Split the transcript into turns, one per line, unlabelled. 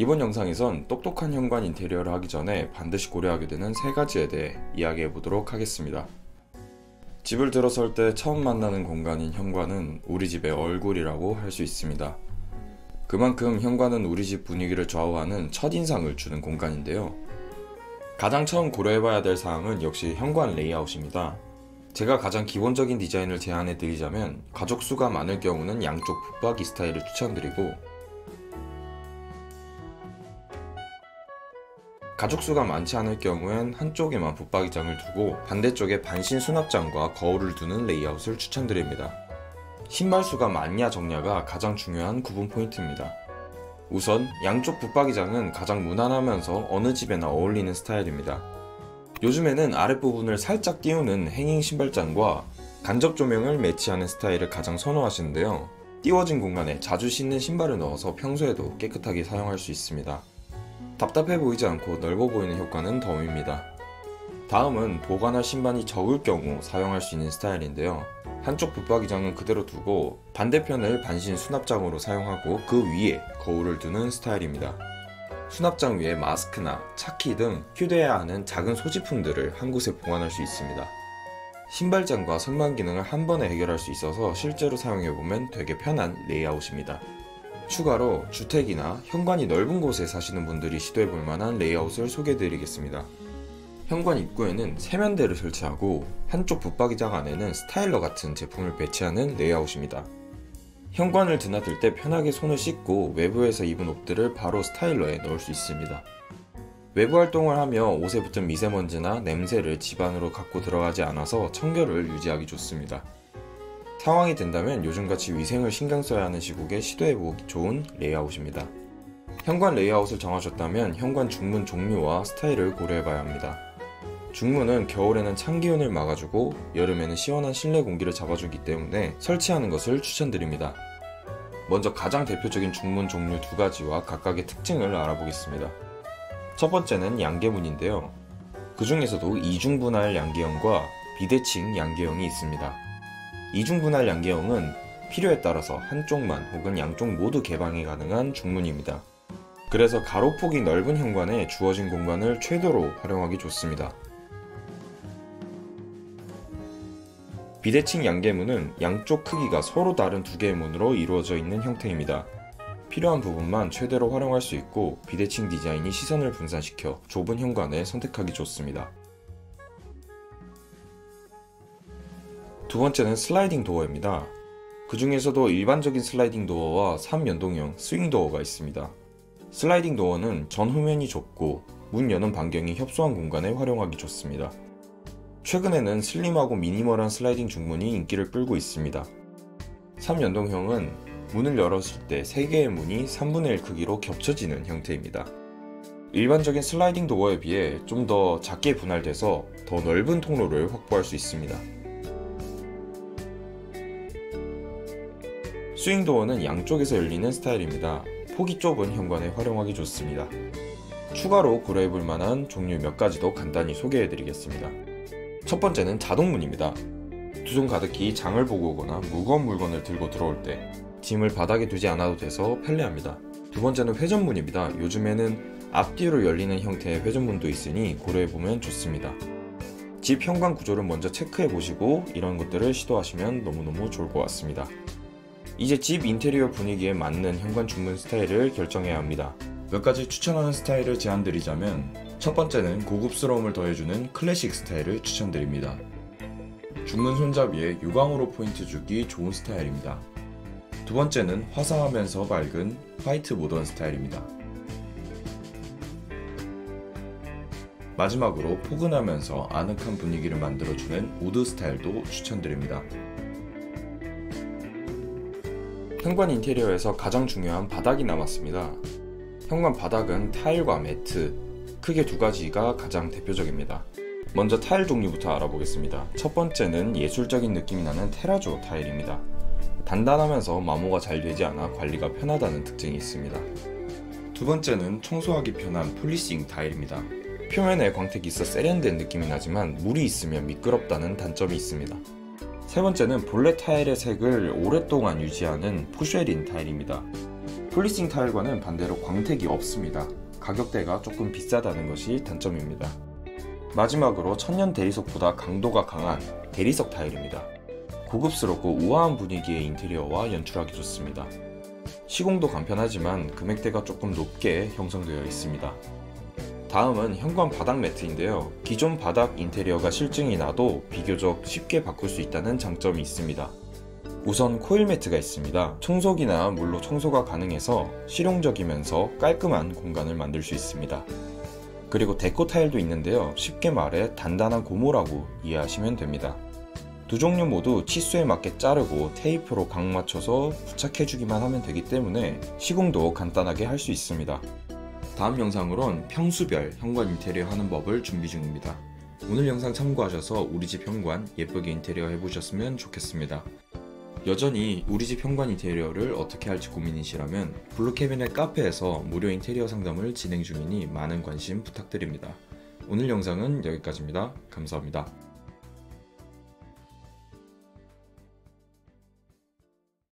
이번 영상에선 똑똑한 현관 인테리어를 하기 전에 반드시 고려하게 되는 3가지에 대해 이야기해 보도록 하겠습니다. 집을 들어설 때 처음 만나는 공간인 현관은 우리 집의 얼굴이라고 할 수 있습니다. 그만큼 현관은 우리 집 분위기를 좌우하는 첫인상을 주는 공간인데요. 가장 처음 고려해봐야 될 사항은 역시 현관 레이아웃입니다. 제가 가장 기본적인 디자인을 제안해 드리자면 가족 수가 많을 경우는 양쪽 붙박이 스타일을 추천드리고, 가족 수가 많지 않을 경우엔 한쪽에만 붙박이장을 두고 반대쪽에 반신 수납장과 거울을 두는 레이아웃을 추천드립니다. 신발 수가 많냐 적냐가 가장 중요한 구분 포인트입니다. 우선 양쪽 붙박이장은 가장 무난하면서 어느 집에나 어울리는 스타일입니다. 요즘에는 아랫부분을 살짝 띄우는 행잉 신발장과 간접 조명을 매치하는 스타일을 가장 선호하시는데요. 띄워진 공간에 자주 신는 신발을 넣어서 평소에도 깨끗하게 사용할 수 있습니다. 답답해 보이지 않고 넓어 보이는 효과는 덤입니다. 다음은 보관할 신발이 적을 경우 사용할 수 있는 스타일인데요. 한쪽 붙박이장은 그대로 두고 반대편을 반신 수납장으로 사용하고 그 위에 거울을 두는 스타일입니다. 수납장 위에 마스크나 차키 등 휴대해야 하는 작은 소지품들을 한 곳에 보관할 수 있습니다. 신발장과 선반 기능을 한 번에 해결할 수 있어서 실제로 사용해보면 되게 편한 레이아웃입니다. 추가로 주택이나 현관이 넓은 곳에 사시는 분들이 시도해볼 만한 레이아웃을 소개해드리겠습니다. 현관 입구에는 세면대를 설치하고 한쪽 붙박이장 안에는 스타일러 같은 제품을 배치하는 레이아웃입니다. 현관을 드나들 때 편하게 손을 씻고 외부에서 입은 옷들을 바로 스타일러에 넣을 수 있습니다. 외부 활동을 하며 옷에 붙은 미세먼지나 냄새를 집 안으로 갖고 들어가지 않아서 청결을 유지하기 좋습니다. 상황이 된다면 요즘같이 위생을 신경 써야 하는 시국에 시도해보기 좋은 레이아웃입니다. 현관 레이아웃을 정하셨다면 현관 중문 종류와 스타일을 고려해봐야 합니다. 중문은 겨울에는 찬 기온을 막아주고 여름에는 시원한 실내 공기를 잡아주기 때문에 설치하는 것을 추천드립니다. 먼저 가장 대표적인 중문 종류 2가지와 각각의 특징을 알아보겠습니다. 첫 번째는 양계문인데요. 그 중에서도 이중분할 양계형과 비대칭 양계형이 있습니다. 이중분할 양계형은 필요에 따라서 한쪽만 혹은 양쪽 모두 개방이 가능한 중문입니다. 그래서 가로폭이 넓은 현관에 주어진 공간을 최대로 활용하기 좋습니다. 비대칭 양계문은 양쪽 크기가 서로 다른 2개의 문으로 이루어져 있는 형태입니다. 필요한 부분만 최대로 활용할 수 있고 비대칭 디자인이 시선을 분산시켜 좁은 현관에 선택하기 좋습니다. 두 번째는 슬라이딩 도어입니다. 그 중에서도 일반적인 슬라이딩 도어와 3연동형 스윙 도어가 있습니다. 슬라이딩 도어는 전후면이 좁고 문 여는 반경이 협소한 공간에 활용하기 좋습니다. 최근에는 슬림하고 미니멀한 슬라이딩 중문이 인기를 끌고 있습니다. 3연동형은 문을 열었을 때 3개의 문이 3분의 1 크기로 겹쳐지는 형태입니다. 일반적인 슬라이딩 도어에 비해 좀 더 작게 분할돼서 더 넓은 통로를 확보할 수 있습니다. 스윙도어는 양쪽에서 열리는 스타일입니다. 폭이 좁은 현관에 활용하기 좋습니다. 추가로 고려해볼 만한 종류 몇 가지도 간단히 소개해드리겠습니다. 첫 번째는 자동문입니다. 두 손 가득히 장을 보고 오거나 무거운 물건을 들고 들어올 때 짐을 바닥에 두지 않아도 돼서 편리합니다. 두 번째는 회전문입니다. 요즘에는 앞뒤로 열리는 형태의 회전문도 있으니 고려해보면 좋습니다. 집 현관 구조를 먼저 체크해보시고 이런 것들을 시도하시면 너무너무 좋을 것 같습니다. 이제 집 인테리어 분위기에 맞는 현관 중문 스타일을 결정해야 합니다. 몇 가지 추천하는 스타일을 제안드리자면 첫 번째는 고급스러움을 더해주는 클래식 스타일을 추천드립니다. 중문 손잡이에 유광으로 포인트 주기 좋은 스타일입니다. 두 번째는 화사하면서 밝은 화이트 모던 스타일입니다. 마지막으로 포근하면서 아늑한 분위기를 만들어주는 우드 스타일도 추천드립니다. 현관 인테리어에서 가장 중요한 바닥이 남았습니다. 현관 바닥은 타일과 매트, 크게 2가지가 가장 대표적입니다. 먼저 타일 종류부터 알아보겠습니다. 첫 번째는 예술적인 느낌이 나는 테라조 타일입니다. 단단하면서 마모가 잘 되지 않아 관리가 편하다는 특징이 있습니다. 두 번째는 청소하기 편한 폴리싱 타일입니다. 표면에 광택이 있어 세련된 느낌이 나지만 물이 있으면 미끄럽다는 단점이 있습니다. 세 번째는 본래 타일의 색을 오랫동안 유지하는 포쉐린 타일입니다. 폴리싱 타일과는 반대로 광택이 없습니다. 가격대가 조금 비싸다는 것이 단점입니다. 마지막으로 천연 대리석보다 강도가 강한 대리석 타일입니다. 고급스럽고 우아한 분위기의 인테리어와 연출하기 좋습니다. 시공도 간편하지만 금액대가 조금 높게 형성되어 있습니다. 다음은 현관 바닥 매트인데요. 기존 바닥 인테리어가 실증이 나도 비교적 쉽게 바꿀 수 있다는 장점이 있습니다. 우선 코일 매트가 있습니다. 청소기나 물로 청소가 가능해서 실용적이면서 깔끔한 공간을 만들 수 있습니다. 그리고 데코 타일도 있는데요. 쉽게 말해 단단한 고무라고 이해하시면 됩니다. 두 종류 모두 치수에 맞게 자르고 테이프로 각 맞춰서 부착해주기만 하면 되기 때문에 시공도 간단하게 할 수 있습니다. 다음 영상으론 평수별 현관 인테리어 하는 법을 준비 중입니다. 오늘 영상 참고하셔서 우리 집 현관 예쁘게 인테리어 해보셨으면 좋겠습니다. 여전히 우리 집 현관 인테리어를 어떻게 할지 고민이시라면 블루캐비넷 카페에서 무료 인테리어 상담을 진행 중이니 많은 관심 부탁드립니다. 오늘 영상은 여기까지입니다. 감사합니다.